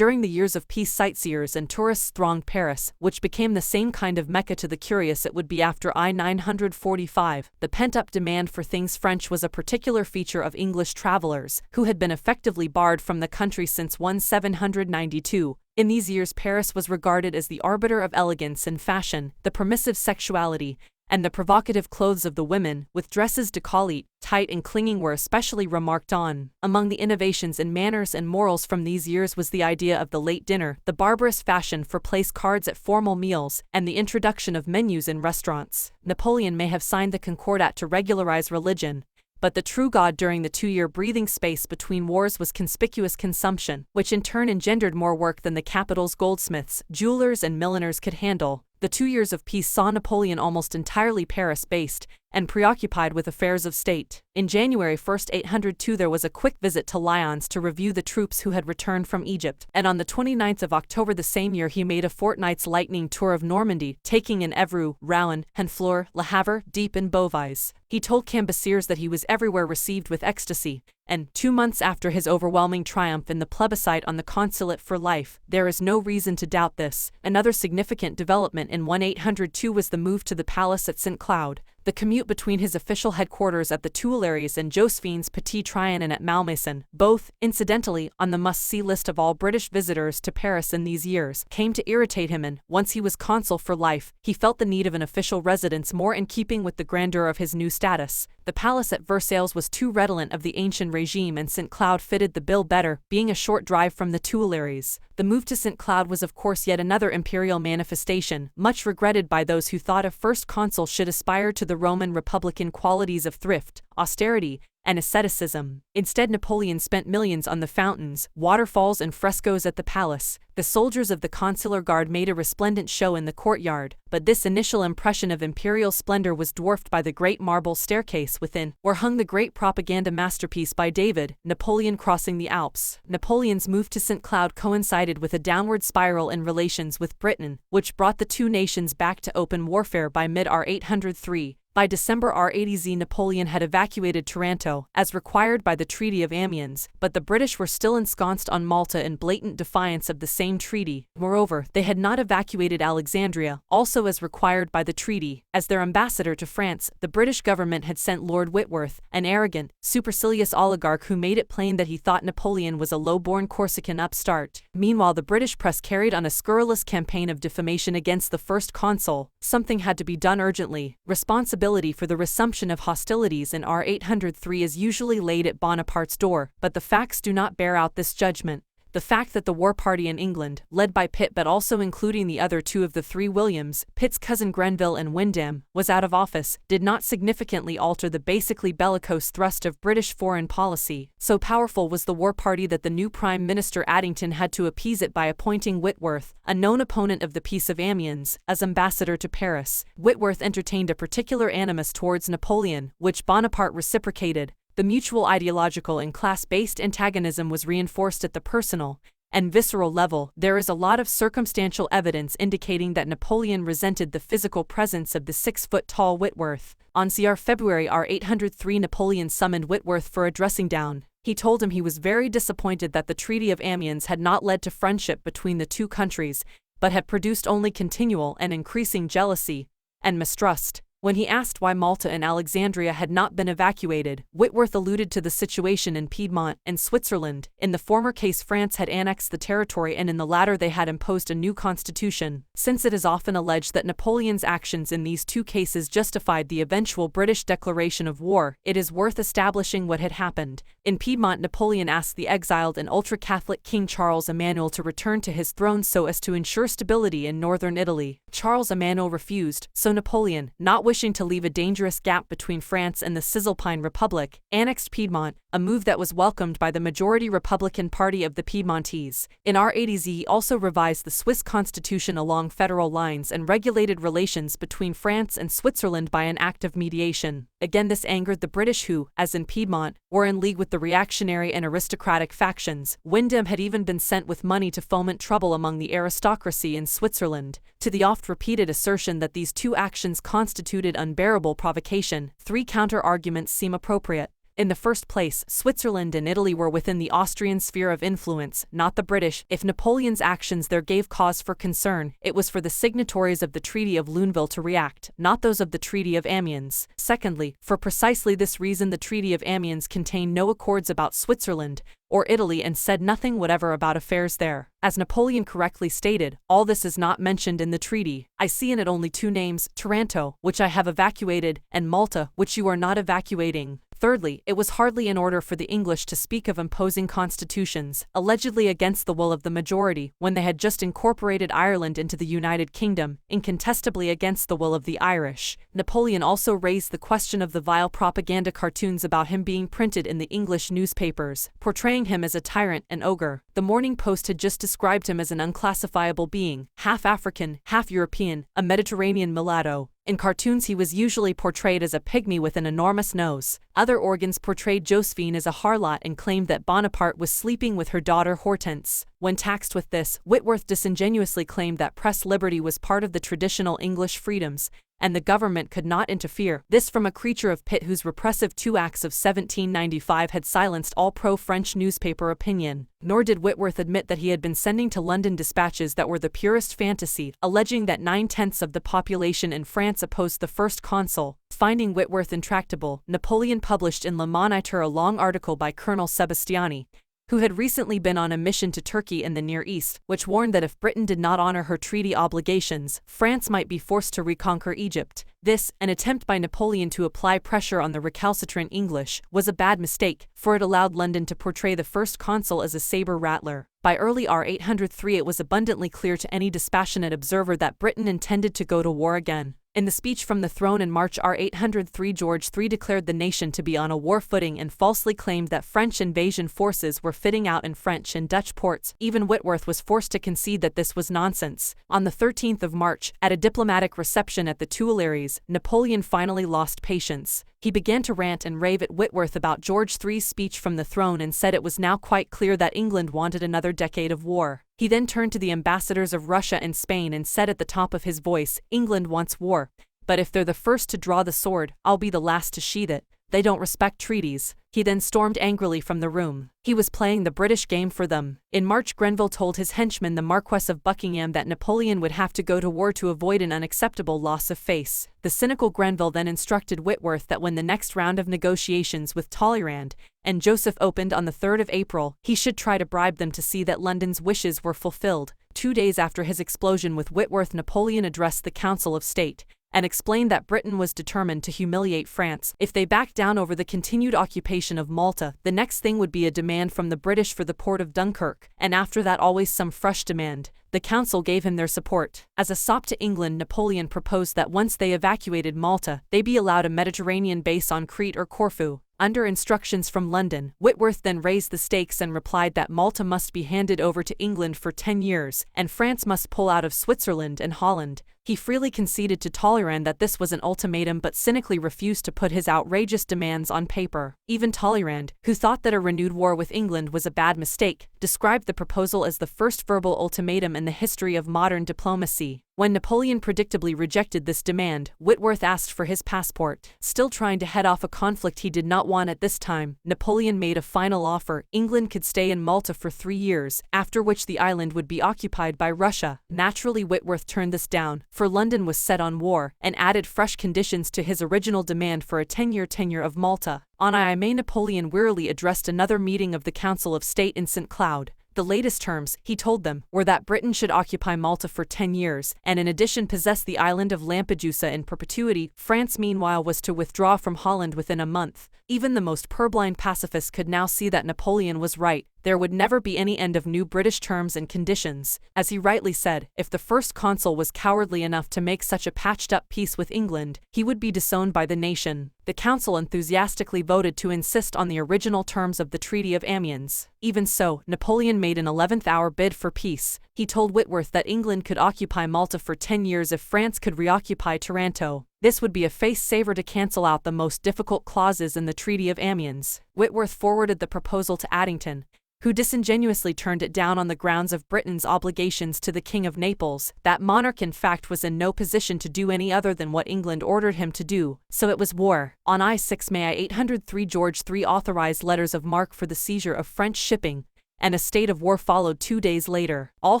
During the years of peace, sightseers and tourists thronged Paris, which became the same kind of Mecca to the curious it would be after I-945. The pent-up demand for things French was a particular feature of English travelers, who had been effectively barred from the country since 1792. In these years, Paris was regarded as the arbiter of elegance and fashion, the permissive sexuality, and the provocative clothes of the women, with dresses décolleté, tight and clinging, were especially remarked on. Among the innovations in manners and morals from these years was the idea of the late dinner, the barbarous fashion for place cards at formal meals, and the introduction of menus in restaurants. Napoleon may have signed the Concordat to regularize religion, but the true god during the 2-year breathing space between wars was conspicuous consumption, which in turn engendered more work than the capital's goldsmiths, jewelers and milliners could handle. The 2 years of peace saw Napoleon almost entirely Paris-based, and preoccupied with affairs of state. In January 1, 802, there was a quick visit to Lyons to review the troops who had returned from Egypt, and on the 29th of October the same year he made a fortnight's lightning tour of Normandy, taking in Évreux, Rouen, Honfleur, Le Havre, Dieppe and Beauvais. He told Cambaceres that he was everywhere received with ecstasy, and 2 months after his overwhelming triumph in the plebiscite on the consulate for life, there is no reason to doubt this. Another significant development in 1802 was the move to the palace at St. Cloud. The commute between his official headquarters at the Tuileries and Josephine's Petit Trianon at Malmaison, both, incidentally, on the must-see list of all British visitors to Paris in these years, came to irritate him, and, once he was consul for life, he felt the need of an official residence more in keeping with the grandeur of his new status. The palace at Versailles was too redolent of the ancient regime, and St. Cloud fitted the bill better, being a short drive from the Tuileries. The move to St. Cloud was of course yet another imperial manifestation, much regretted by those who thought a first consul should aspire to the Roman republican qualities of thrift, austerity, and asceticism. Instead, Napoleon spent millions on the fountains, waterfalls and frescoes at the palace. The soldiers of the consular guard made a resplendent show in the courtyard, but this initial impression of imperial splendor was dwarfed by the great marble staircase within, where hung the great propaganda masterpiece by David, Napoleon Crossing the Alps. Napoleon's move to St. Cloud coincided with a downward spiral in relations with Britain, which brought the two nations back to open warfare by mid-R803. By December R80, Napoleon had evacuated Taranto, as required by the Treaty of Amiens, but the British were still ensconced on Malta in blatant defiance of the same treaty. Moreover, they had not evacuated Alexandria, also as required by the treaty. As their ambassador to France, the British government had sent Lord Whitworth, an arrogant, supercilious oligarch who made it plain that he thought Napoleon was a low-born Corsican upstart. Meanwhile, the British press carried on a scurrilous campaign of defamation against the first consul. Something had to be done urgently. Responsibility for the resumption of hostilities in R803 is usually laid at Bonaparte's door, but the facts do not bear out this judgment. The fact that the war party in England, led by Pitt but also including the other two of the three Williams, Pitt's cousin Grenville and Windham, was out of office, did not significantly alter the basically bellicose thrust of British foreign policy. So powerful was the war party that the new Prime Minister Addington had to appease it by appointing Whitworth, a known opponent of the Peace of Amiens, as ambassador to Paris. Whitworth entertained a particular animus towards Napoleon, which Bonaparte reciprocated. The mutual ideological and class-based antagonism was reinforced at the personal and visceral level. There is a lot of circumstantial evidence indicating that Napoleon resented the physical presence of the 6-foot-tall Whitworth. On February R803, Napoleon summoned Whitworth for a dressing-down. He told him he was very disappointed that the Treaty of Amiens had not led to friendship between the two countries, but had produced only continual and increasing jealousy and mistrust. When he asked why Malta and Alexandria had not been evacuated, Whitworth alluded to the situation in Piedmont and Switzerland. In the former case, France had annexed the territory, and in the latter they had imposed a new constitution. Since it is often alleged that Napoleon's actions in these two cases justified the eventual British declaration of war, it is worth establishing what had happened. In Piedmont, Napoleon asked the exiled and ultra-Catholic King Charles Emmanuel to return to his throne so as to ensure stability in northern Italy. Charles Emmanuel refused, so Napoleon, not wishing to leave a dangerous gap between France and the Cisalpine Republic, annexed Piedmont, a move that was welcomed by the majority Republican Party of the Piedmontese. In R80, he also revised the Swiss constitution along federal lines and regulated relations between France and Switzerland by an act of mediation. Again, this angered the British who, as in Piedmont, were in league with the reactionary and aristocratic factions. Windham had even been sent with money to foment trouble among the aristocracy in Switzerland. To the oft-repeated assertion that these two actions constituted unbearable provocation, three counter-arguments seem appropriate. In the first place, Switzerland and Italy were within the Austrian sphere of influence, not the British. If Napoleon's actions there gave cause for concern, it was for the signatories of the Treaty of Luneville to react, not those of the Treaty of Amiens. Secondly, for precisely this reason the Treaty of Amiens contained no accords about Switzerland or Italy and said nothing whatever about affairs there. As Napoleon correctly stated, all this is not mentioned in the treaty. I see in it only two names, Taranto, which I have evacuated, and Malta, which you are not evacuating. Thirdly, it was hardly in order for the English to speak of imposing constitutions, allegedly against the will of the majority, when they had just incorporated Ireland into the United Kingdom, incontestably against the will of the Irish. Napoleon also raised the question of the vile propaganda cartoons about him being printed in the English newspapers, portraying him as a tyrant and ogre. The Morning Post had just described him as an unclassifiable being, half African, half European, a Mediterranean mulatto. In cartoons he was usually portrayed as a pygmy with an enormous nose. Other organs portrayed Josephine as a harlot and claimed that Bonaparte was sleeping with her daughter Hortense. When taxed with this, Whitworth disingenuously claimed that press liberty was part of the traditional English freedoms, and the government could not interfere. This from a creature of Pitt whose repressive 2 Acts of 1795 had silenced all pro-French newspaper opinion. Nor did Whitworth admit that he had been sending to London dispatches that were the purest fantasy, alleging that 9/10 of the population in France opposed the first consul. Finding Whitworth intractable, Napoleon published in Le Moniteur a long article by Colonel Sebastiani, who had recently been on a mission to Turkey in the Near East, which warned that if Britain did not honor her treaty obligations, France might be forced to reconquer Egypt. This, an attempt by Napoleon to apply pressure on the recalcitrant English, was a bad mistake, for it allowed London to portray the first consul as a saber-rattler. By early R803 it was abundantly clear to any dispassionate observer that Britain intended to go to war again. In the speech from the throne in March R803 George III declared the nation to be on a war footing and falsely claimed that French invasion forces were fitting out in French and Dutch ports. Even Whitworth was forced to concede that this was nonsense. On the 13th of March, at a diplomatic reception at the Tuileries, Napoleon finally lost patience. He began to rant and rave at Whitworth about George III's speech from the throne and said it was now quite clear that England wanted another decade of war. He then turned to the ambassadors of Russia and Spain and said at the top of his voice, "England wants war, but if they're the first to draw the sword, I'll be the last to sheath it. They don't respect treaties." He then stormed angrily from the room. He was playing the British game for them. In March Grenville told his henchman the Marquess of Buckingham that Napoleon would have to go to war to avoid an unacceptable loss of face. The cynical Grenville then instructed Whitworth that when the next round of negotiations with Talleyrand and Joseph opened on the 3rd of April, he should try to bribe them to see that London's wishes were fulfilled. 2 days after his explosion with Whitworth, Napoleon addressed the Council of State and explained that Britain was determined to humiliate France. If they backed down over the continued occupation of Malta, the next thing would be a demand from the British for the port of Dunkirk, and after that always some fresh demand. The council gave him their support. As a sop to England, Napoleon proposed that once they evacuated Malta, they be allowed a Mediterranean base on Crete or Corfu. Under instructions from London, Whitworth then raised the stakes and replied that Malta must be handed over to England for 10 years, and France must pull out of Switzerland and Holland. He freely conceded to Talleyrand that this was an ultimatum but cynically refused to put his outrageous demands on paper. Even Talleyrand, who thought that a renewed war with England was a bad mistake, described the proposal as the first verbal ultimatum in the history of modern diplomacy. When Napoleon predictably rejected this demand, Whitworth asked for his passport. Still trying to head off a conflict he did not want at this time, Napoleon made a final offer. England could stay in Malta for 3 years, after which the island would be occupied by Russia. Naturally, Whitworth turned this down, for London was set on war, and added fresh conditions to his original demand for a 10-year tenure of Malta. On May, Napoleon wearily addressed another meeting of the Council of State in St. Cloud. The latest terms, he told them, were that Britain should occupy Malta for 10 years, and in addition possess the island of Lampedusa in perpetuity. France meanwhile was to withdraw from Holland within a month. Even the most purblind pacifists could now see that Napoleon was right. There would never be any end of new British terms and conditions. As he rightly said, if the first consul was cowardly enough to make such a patched-up peace with England, he would be disowned by the nation. The council enthusiastically voted to insist on the original terms of the Treaty of Amiens. Even so, Napoleon made an 11th-hour bid for peace. He told Whitworth that England could occupy Malta for 10 years if France could reoccupy Taranto. This would be a face-saver to cancel out the most difficult clauses in the Treaty of Amiens. Whitworth forwarded the proposal to Addington, who disingenuously turned it down on the grounds of Britain's obligations to the King of Naples. That monarch in fact was in no position to do any other than what England ordered him to do, so it was war. On 6 May 803 George III authorized letters of marque for the seizure of French shipping, and a state of war followed 2 days later. All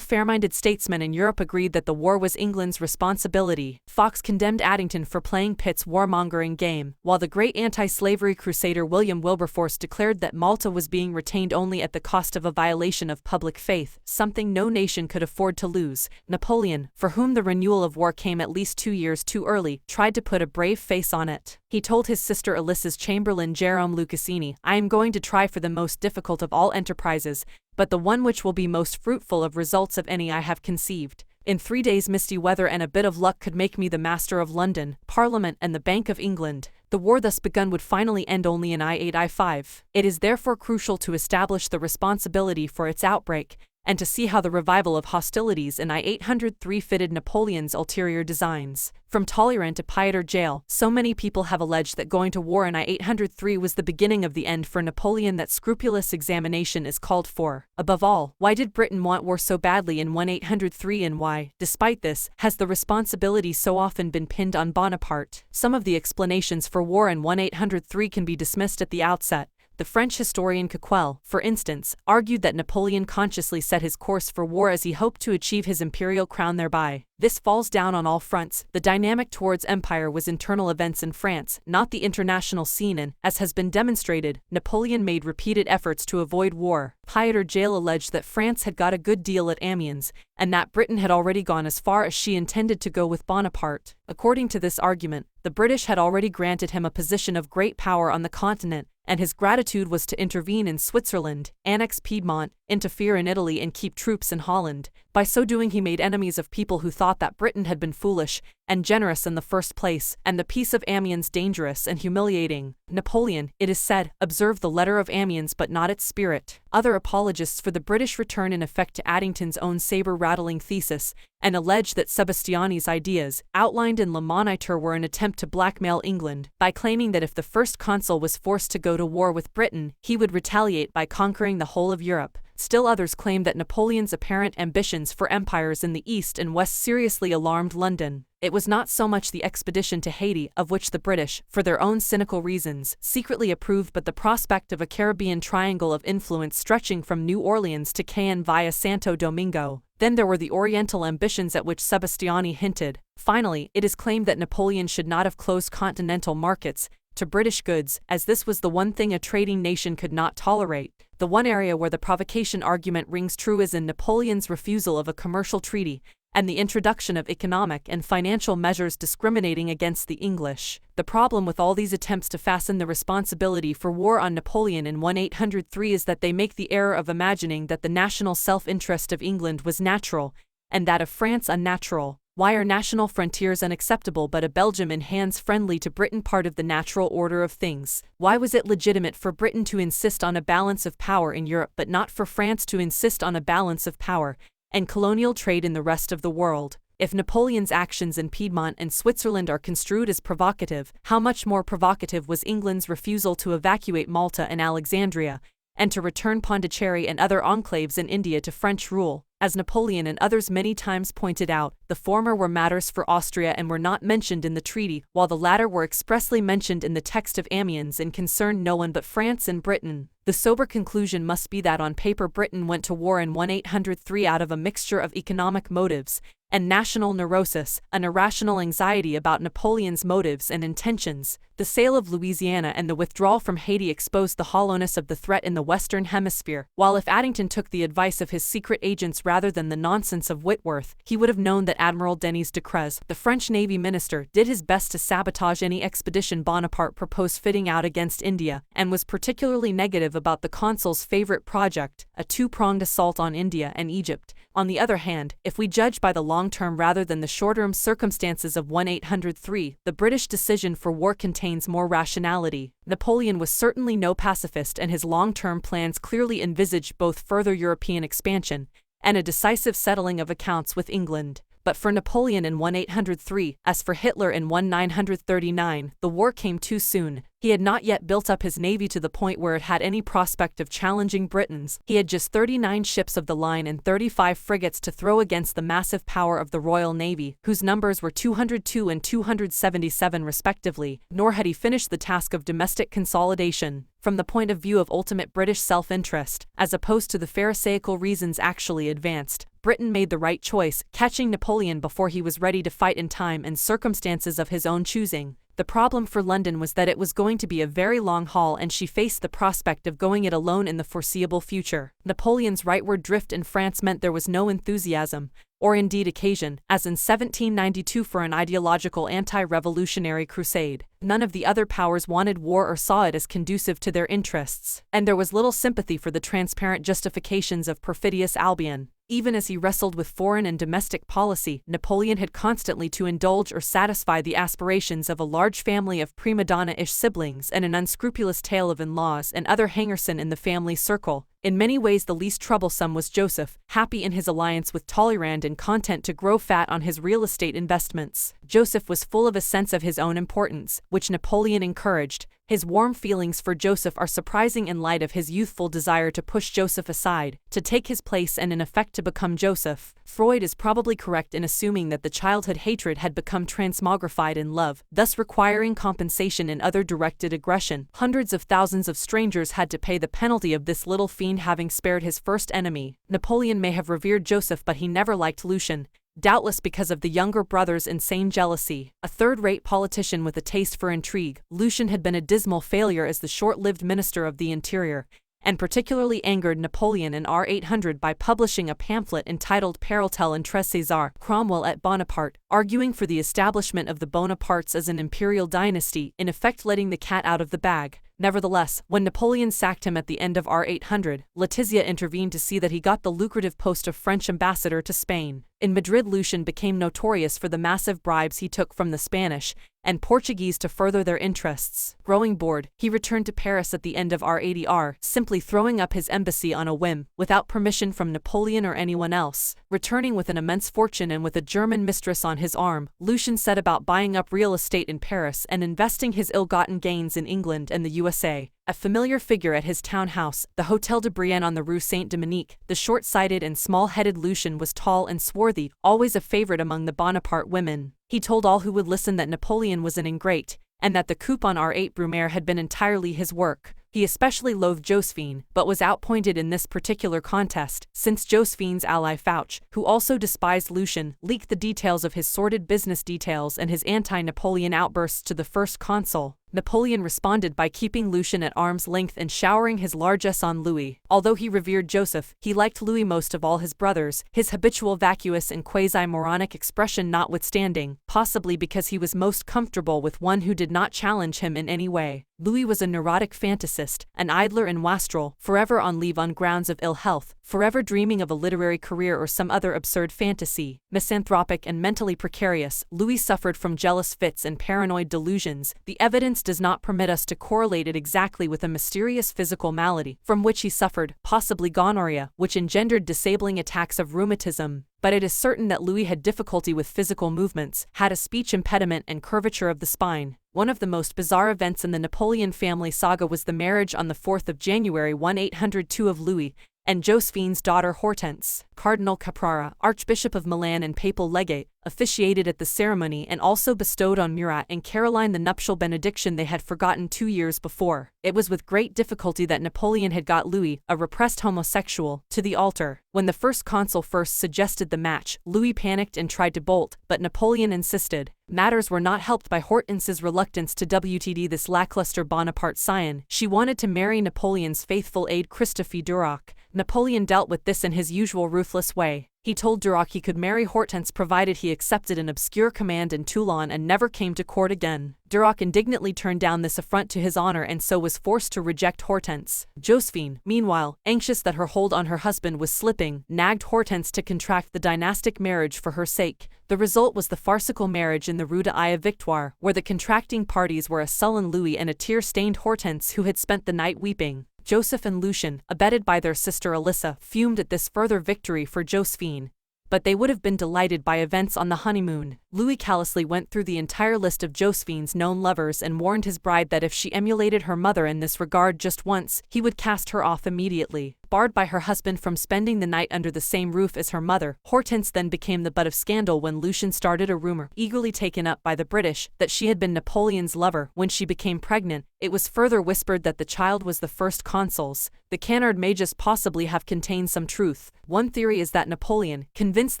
fair-minded statesmen in Europe agreed that the war was England's responsibility. Fox condemned Addington for playing Pitt's warmongering game, while the great anti-slavery crusader William Wilberforce declared that Malta was being retained only at the cost of a violation of public faith, something no nation could afford to lose. Napoleon, for whom the renewal of war came at least 2 years too early, tried to put a brave face on it. He told his sister Alyssa's chamberlain Jerome Lucasini, "I am going to try for the most difficult of all enterprises, but the one which will be most fruitful of results of any I have conceived. In 3 days misty weather and a bit of luck could make me the master of London, Parliament and the Bank of England." The war thus begun would finally end only in I-8-I-5. It is therefore crucial to establish the responsibility for its outbreak, and to see how the revival of hostilities in I-803 fitted Napoleon's ulterior designs. From Talleyrand to Pieter Jail, so many people have alleged that going to war in I-803 was the beginning of the end for Napoleon that scrupulous examination is called for. Above all, why did Britain want war so badly in 1803, and why, despite this, has the responsibility so often been pinned on Bonaparte? Some of the explanations for war in 1803 can be dismissed at the outset. The French historian Coquelle, for instance, argued that Napoleon consciously set his course for war as he hoped to achieve his imperial crown thereby. This falls down on all fronts. The dynamic towards empire was internal events in France, not the international scene, and, as has been demonstrated, Napoleon made repeated efforts to avoid war. Pieter Jail alleged that France had got a good deal at Amiens, and that Britain had already gone as far as she intended to go with Bonaparte. According to this argument, the British had already granted him a position of great power on the continent, and his gratitude was to intervene in Switzerland, annex Piedmont, interfere in Italy and keep troops in Holland. By so doing he made enemies of people who thought that Britain had been foolish and generous in the first place, and the peace of Amiens dangerous and humiliating. Napoleon, it is said, observed the letter of Amiens but not its spirit. Other apologists for the British return in effect to Addington's own saber-rattling thesis, and allege that Sebastiani's ideas, outlined in Le Moniteur, were an attempt to blackmail England, by claiming that if the first consul was forced to go to war with Britain, he would retaliate by conquering the whole of Europe. Still others claim that Napoleon's apparent ambitions for empires in the East and West seriously alarmed London. It was not so much the expedition to Haiti, of which the British, for their own cynical reasons, secretly approved, but the prospect of a Caribbean triangle of influence stretching from New Orleans to Cayenne via Santo Domingo. Then there were the Oriental ambitions at which Sebastiani hinted. Finally, it is claimed that Napoleon should not have closed continental markets to British goods, as this was the one thing a trading nation could not tolerate. The one area where the provocation argument rings true is in Napoleon's refusal of a commercial treaty, and the introduction of economic and financial measures discriminating against the English. The problem with all these attempts to fasten the responsibility for war on Napoleon in 1803 is that they make the error of imagining that the national self-interest of England was natural, and that of France unnatural. Why are national frontiers unacceptable but a Belgium in hands friendly to Britain part of the natural order of things? Why was it legitimate for Britain to insist on a balance of power in Europe but not for France to insist on a balance of power and colonial trade in the rest of the world? If Napoleon's actions in Piedmont and Switzerland are construed as provocative, how much more provocative was England's refusal to evacuate Malta and Alexandria, and to return Pondicherry and other enclaves in India to French rule? As Napoleon and others many times pointed out, the former were matters for Austria and were not mentioned in the treaty, while the latter were expressly mentioned in the text of Amiens and concerned no one but France and Britain. The sober conclusion must be that on paper Britain went to war in 1803 out of a mixture of economic motives and national neurosis, an irrational anxiety about Napoleon's motives and intentions. The sale of Louisiana and the withdrawal from Haiti exposed the hollowness of the threat in the Western Hemisphere, while if Addington took the advice of his secret agents rather than the nonsense of Whitworth, he would have known that Admiral Denis de Creze, the French Navy minister, did his best to sabotage any expedition Bonaparte proposed fitting out against India, and was particularly negative about the consul's favorite project, a two-pronged assault on India and Egypt. On the other hand, if we judge by the long-term rather than the short-term circumstances of 1803, the British decision for war contains more rationality. Napoleon was certainly no pacifist, and his long-term plans clearly envisaged both further European expansion and a decisive settling of accounts with England. but for Napoleon in 1803, as for Hitler in 1939, the war came too soon. He had not yet built up his navy to the point where it had any prospect of challenging Britons. He had just 39 ships of the line and 35 frigates to throw against the massive power of the Royal Navy, whose numbers were 202 and 277 respectively, nor had he finished the task of domestic consolidation. From the point of view of ultimate British self-interest, as opposed to the pharisaical reasons actually advanced, Britain made the right choice, catching Napoleon before he was ready to fight in time and circumstances of his own choosing. The problem for London was that it was going to be a very long haul and she faced the prospect of going it alone in the foreseeable future. Napoleon's rightward drift in France meant there was no enthusiasm, or indeed occasion, as in 1792 for an ideological anti-revolutionary crusade. None of the other powers wanted war or saw it as conducive to their interests, and there was little sympathy for the transparent justifications of perfidious Albion. Even as he wrestled with foreign and domestic policy, Napoleon had constantly to indulge or satisfy the aspirations of a large family of prima donna-ish siblings and an unscrupulous tail of in-laws and other hangerson in the family circle. In many ways the least troublesome was Joseph, happy in his alliance with Talleyrand and content to grow fat on his real estate investments. Joseph was full of a sense of his own importance, which Napoleon encouraged. His warm feelings for Joseph are surprising in light of his youthful desire to push Joseph aside, to take his place and in effect to become Joseph. Freud is probably correct in assuming that the childhood hatred had become transmogrified in love, thus requiring compensation in other directed aggression. Hundreds of thousands of strangers had to pay the penalty of this little fiend having spared his first enemy. Napoleon may have revered Joseph, but he never liked Lucien, doubtless because of the younger brother's insane jealousy. A third-rate politician with a taste for intrigue, Lucien had been a dismal failure as the short-lived Minister of the Interior, and particularly angered Napoleon in R800 by publishing a pamphlet entitled Perletel entre César, Cromwell et Bonaparte, arguing for the establishment of the Bonapartes as an imperial dynasty, in effect letting the cat out of the bag. Nevertheless, when Napoleon sacked him at the end of R800, Letizia intervened to see that he got the lucrative post of French ambassador to Spain. In Madrid, Lucien became notorious for the massive bribes he took from the Spanish and Portuguese to further their interests. Growing bored, he returned to Paris at the end of R80R, simply throwing up his embassy on a whim, without permission from Napoleon or anyone else. Returning with an immense fortune and with a German mistress on his arm, Lucien set about buying up real estate in Paris and investing his ill-gotten gains in England and the USA. A familiar figure at his townhouse, the Hôtel de Brienne on the Rue Saint-Dominique, the short-sighted and small-headed Lucien was tall and swarthy, always a favorite among the Bonaparte women. He told all who would listen that Napoleon was an ingrate, and that the coup on R8 Brumaire had been entirely his work. He especially loathed Josephine, but was outpointed in this particular contest, since Josephine's ally Fouché, who also despised Lucien, leaked the details of his sordid business details and his anti-Napoleon outbursts to the first consul. Napoleon responded by keeping Lucien at arm's length and showering his largesse on Louis. Although he revered Joseph, he liked Louis most of all his brothers, his habitual vacuous and quasi-moronic expression notwithstanding, possibly because he was most comfortable with one who did not challenge him in any way. Louis was a neurotic fantasist, an idler and wastrel, forever on leave on grounds of ill health, forever dreaming of a literary career or some other absurd fantasy. Misanthropic and mentally precarious, Louis suffered from jealous fits and paranoid delusions. The evidence does not permit us to correlate it exactly with a mysterious physical malady, from which he suffered, possibly gonorrhea, which engendered disabling attacks of rheumatism. But it is certain that Louis had difficulty with physical movements, had a speech impediment and curvature of the spine. One of the most bizarre events in the Napoleon family saga was the marriage on the 4th of January 1802 of Louis and Josephine's daughter Hortense. Cardinal Caprara, Archbishop of Milan and papal legate, officiated at the ceremony and also bestowed on Murat and Caroline the nuptial benediction they had forgotten 2 years before. It was with great difficulty that Napoleon had got Louis, a repressed homosexual, to the altar. When the first consul first suggested the match, Louis panicked and tried to bolt, but Napoleon insisted. Matters were not helped by Hortense's reluctance to WTD this lackluster Bonaparte scion. She wanted to marry Napoleon's faithful aide Christophe Duroc. Napoleon dealt with this in his usual ruthless way. He told Duroc he could marry Hortense provided he accepted an obscure command in Toulon and never came to court again. Duroc indignantly turned down this affront to his honor and so was forced to reject Hortense. Josephine, meanwhile, anxious that her hold on her husband was slipping, nagged Hortense to contract the dynastic marriage for her sake. The result was the farcical marriage in the Rue de la Victoire, where the contracting parties were a sullen Louis and a tear-stained Hortense who had spent the night weeping. Joseph and Lucien, abetted by their sister Elissa, fumed at this further victory for Josephine. but they would have been delighted by events on the honeymoon. Louis callously went through the entire list of Josephine's known lovers and warned his bride that if she emulated her mother in this regard just once, he would cast her off immediately. Barred by her husband from spending the night under the same roof as her mother, Hortense then became the butt of scandal when Lucien started a rumor, eagerly taken up by the British, that she had been Napoleon's lover. When she became pregnant, it was further whispered that the child was the first consul's. The canard may just possibly have contained some truth. One theory is that Napoleon, convinced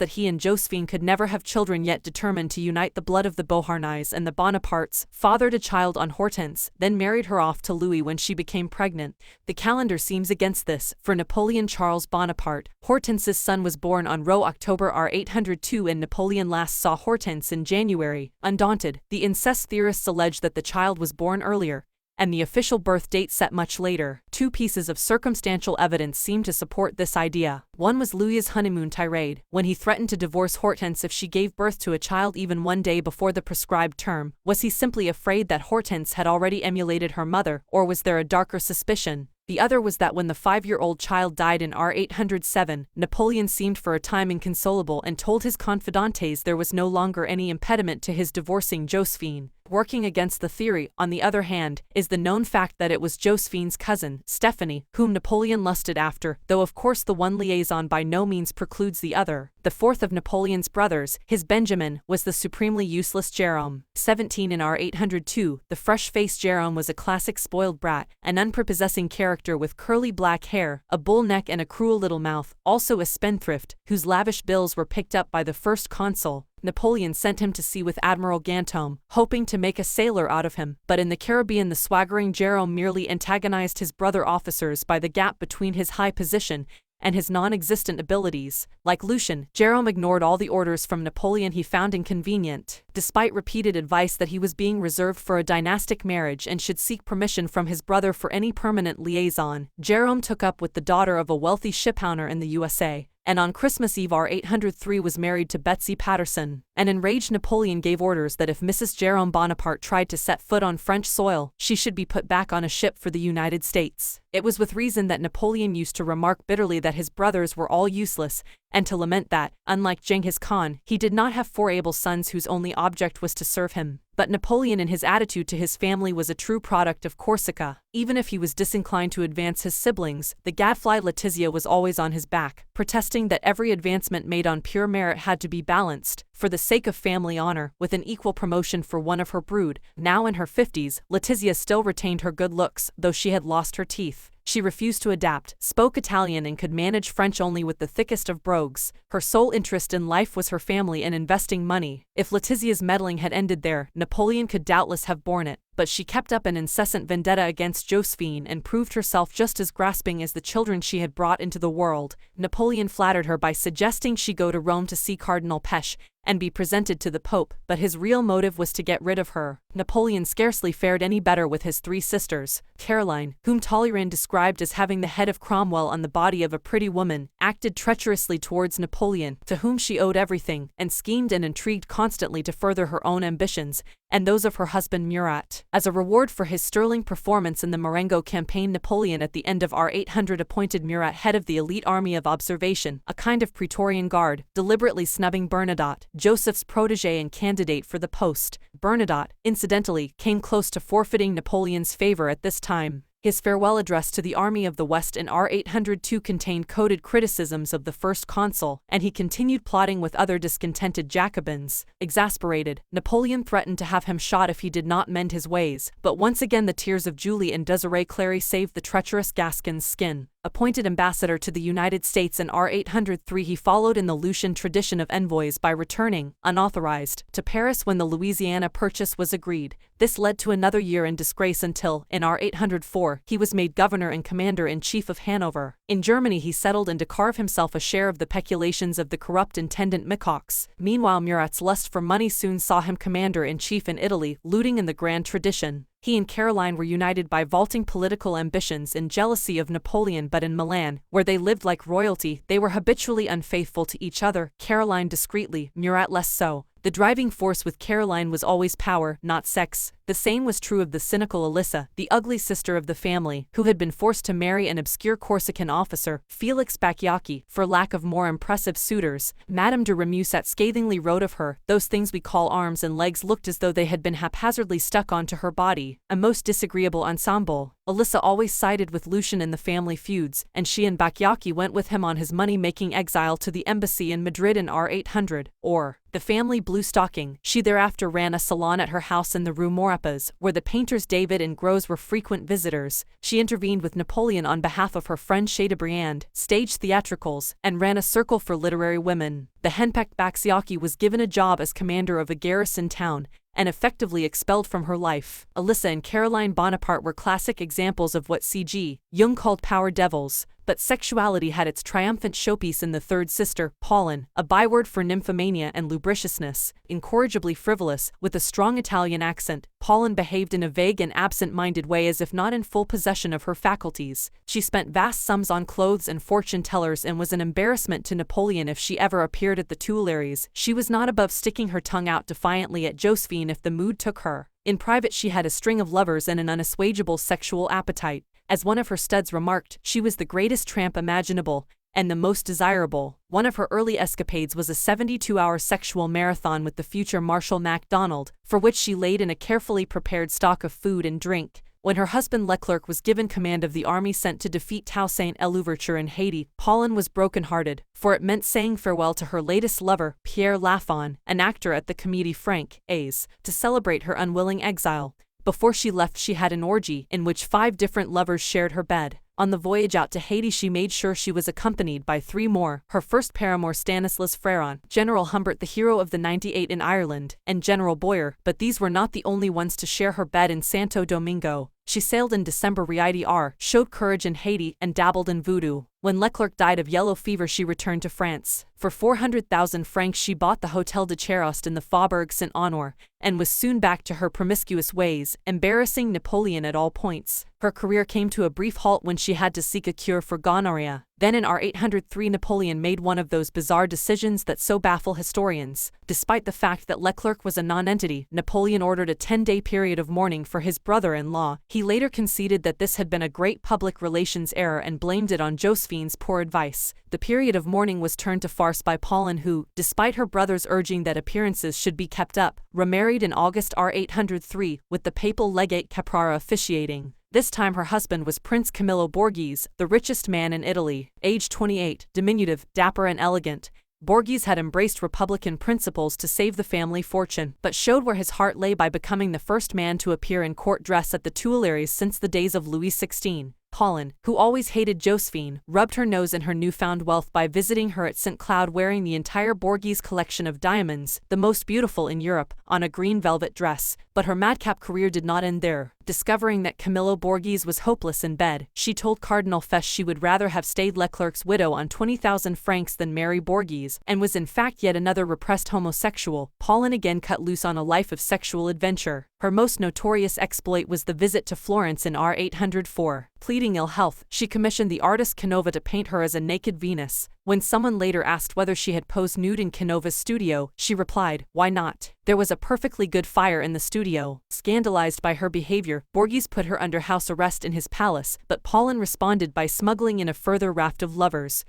that he and Josephine could never have children yet determined to unite the blood of the Beauharnais and the Bonapartes, fathered a child on Hortense, then married her off to Louis when she became pregnant. The calendar seems against this. For Napoleon Charles Bonaparte, Hortense's son was born on October R802 and Napoleon last saw Hortense in January. Undaunted, the incest theorists allege that the child was born earlier, and the official birth date set much later. Two pieces of circumstantial evidence seem to support this idea. One was Louis's honeymoon tirade, when he threatened to divorce Hortense if she gave birth to a child even one day before the prescribed term. Was he simply afraid that Hortense had already emulated her mother, or was there a darker suspicion? The other was that when the 5-year-old child died in R807, Napoleon seemed for a time inconsolable and told his confidantes there was no longer any impediment to his divorcing Josephine. Working against the theory, on the other hand, is the known fact that it was Josephine's cousin, Stephanie, whom Napoleon lusted after, though of course the one liaison by no means precludes the other. The fourth of Napoleon's brothers, his Benjamin, was the supremely useless Jerome. 17 in R802, the fresh-faced Jerome was a classic spoiled brat, an unprepossessing character with curly black hair, a bull neck and a cruel little mouth, also a spendthrift, whose lavish bills were picked up by the first consul. Napoleon sent him to sea with Admiral Ganteaume, hoping to make a sailor out of him, but in the Caribbean the swaggering Jerome merely antagonized his brother officers by the gap between his high position and his non-existent abilities. Like Lucien, Jerome ignored all the orders from Napoleon he found inconvenient. Despite repeated advice that he was being reserved for a dynastic marriage and should seek permission from his brother for any permanent liaison, Jerome took up with the daughter of a wealthy shipowner in the USA, and on Christmas Eve R803 was married to Betsy Patterson. An enraged Napoleon gave orders that if Mrs. Jerome Bonaparte tried to set foot on French soil, she should be put back on a ship for the United States. It was with reason that Napoleon used to remark bitterly that his brothers were all useless, and to lament that, unlike Genghis Khan, he did not have 4 able sons whose only object was to serve him. But Napoleon in his attitude to his family was a true product of Corsica. Even if he was disinclined to advance his siblings, the gadfly Letizia was always on his back, protesting that every advancement made on pure merit had to be balanced, for the sake of family honor, with an equal promotion for one of her brood. Now in her 50s, Letizia still retained her good looks, though she had lost her teeth. She refused to adapt, spoke Italian and could manage French only with the thickest of brogues. Her sole interest in life was her family and investing money. If Letizia's meddling had ended there, Napoleon could doubtless have borne it, but she kept up an incessant vendetta against Josephine and proved herself just as grasping as the children she had brought into the world. Napoleon flattered her by suggesting she go to Rome to see Cardinal Pech and be presented to the Pope, but his real motive was to get rid of her. Napoleon scarcely fared any better with his 3 sisters. Caroline, whom Talleyrand described as having the head of Cromwell on the body of a pretty woman, acted treacherously towards Napoleon, to whom she owed everything, and schemed and intrigued constantly to further her own ambitions and those of her husband Murat. As a reward for his sterling performance in the Marengo campaign, Napoleon at the end of R800 appointed Murat head of the elite army of observation, a kind of Praetorian Guard, deliberately snubbing Bernadotte, Joseph's protégé and candidate for the post. Bernadotte, incidentally, came close to forfeiting Napoleon's favor at this time. His farewell address to the Army of the West in R802 contained coded criticisms of the first consul, and he continued plotting with other discontented Jacobins. Exasperated, Napoleon threatened to have him shot if he did not mend his ways, but once again the tears of Julie and Désirée Clary saved the treacherous Gascon's skin. Appointed ambassador to the United States in R803, he followed in the Lucien tradition of envoys by returning, unauthorized, to Paris when the Louisiana Purchase was agreed. This led to another year in disgrace until, in R804, he was made governor and commander-in-chief of Hanover. In Germany he settled and to carve himself a share of the peculations of the corrupt intendant Micox. Meanwhile Murat's lust for money soon saw him commander-in-chief in Italy, looting in the grand tradition. He and Caroline were united by vaulting political ambitions and jealousy of Napoleon, but in Milan, where they lived like royalty, they were habitually unfaithful to each other, Caroline discreetly, Murat less so. The driving force with Caroline was always power, not sex. The same was true of the cynical Elissa, the ugly sister of the family, who had been forced to marry an obscure Corsican officer, Felix Bacchiacchi, for lack of more impressive suitors. Madame de Remusat scathingly wrote of her, "Those things we call arms and legs looked as though they had been haphazardly stuck onto her body, a most disagreeable ensemble." Elissa always sided with Lucian in the family feuds, and she and Bacchiacchi went with him on his money-making exile to the embassy in Madrid in R800, or the family blue stocking. She thereafter ran a salon at her house in the Rue Maurepas, where the painters David and Gros were frequent visitors. She intervened with Napoleon on behalf of her friend Chateaubriand, staged theatricals, and ran a circle for literary women. The henpecked Bacchiacchi was given a job as commander of a garrison town, and effectively expelled from her life. Elissa and Caroline Bonaparte were classic examples of what C.G. Jung called power devils, but sexuality had its triumphant showpiece in the third sister, Pauline, a byword for nymphomania and lubriciousness. Incorrigibly frivolous, with a strong Italian accent, Pauline behaved in a vague and absent-minded way as if not in full possession of her faculties. She spent vast sums on clothes and fortune-tellers and was an embarrassment to Napoleon if she ever appeared at the Tuileries. She was not above sticking her tongue out defiantly at Josephine if the mood took her. In private she had a string of lovers and an unassuageable sexual appetite. As one of her studs remarked, she was the greatest tramp imaginable, and the most desirable. One of her early escapades was a 72-hour sexual marathon with the future Marshal MacDonald, for which she laid in a carefully prepared stock of food and drink. When her husband Leclerc was given command of the army sent to defeat Toussaint L'Ouverture in Haiti, Pauline was broken-hearted, for it meant saying farewell to her latest lover, Pierre Lafon, an actor at the Comédie Francaise, to celebrate her unwilling exile. Before she left she had an orgy, in which 5 different lovers shared her bed. On the voyage out to Haiti she made sure she was accompanied by 3 more, her first paramour Stanislas Freron, General Humbert the hero of the 98 in Ireland, and General Boyer, but these were not the only ones to share her bed in Santo Domingo. She sailed in December Rieti-R, showed courage in Haiti, and dabbled in voodoo. When Leclerc died of yellow fever she returned to France. For 400,000 francs she bought the Hôtel de Cherost in the Faubourg Saint-Honor, and was soon back to her promiscuous ways, embarrassing Napoleon at all points. Her career came to a brief halt when she had to seek a cure for gonorrhea. Then in R803 Napoleon made one of those bizarre decisions that so baffle historians. Despite the fact that Leclerc was a non-entity, Napoleon ordered a 10-day period of mourning for his brother-in-law. He later conceded that this had been a great public relations error and blamed it on Josephine's poor advice. The period of mourning was turned to farce by Pauline who, despite her brother's urging that appearances should be kept up, remarried in August R803, with the papal legate Caprara officiating. This time her husband was Prince Camillo Borghese, the richest man in Italy. Aged 28, diminutive, dapper and elegant, Borghese had embraced republican principles to save the family fortune, but showed where his heart lay by becoming the first man to appear in court dress at the Tuileries since the days of Louis XVI. Pauline, who always hated Josephine, rubbed her nose in her newfound wealth by visiting her at St. Cloud wearing the entire Borghese collection of diamonds, the most beautiful in Europe, on a green velvet dress. But her madcap career did not end there. Discovering that Camillo Borghese was hopeless in bed, she told Cardinal Fesch she would rather have stayed Leclerc's widow on 20,000 francs than marry Borghese, and was in fact yet another repressed homosexual. Pauline again cut loose on a life of sexual adventure. Her most notorious exploit was the visit to Florence in R804. Pleading ill health, she commissioned the artist Canova to paint her as a naked Venus. When someone later asked whether she had posed nude in Canova's studio, she replied, "Why not? There was a perfectly good fire in the studio." Scandalized by her behavior, Borghese put her under house arrest in his palace, but Pauline responded by smuggling in a further raft of lovers.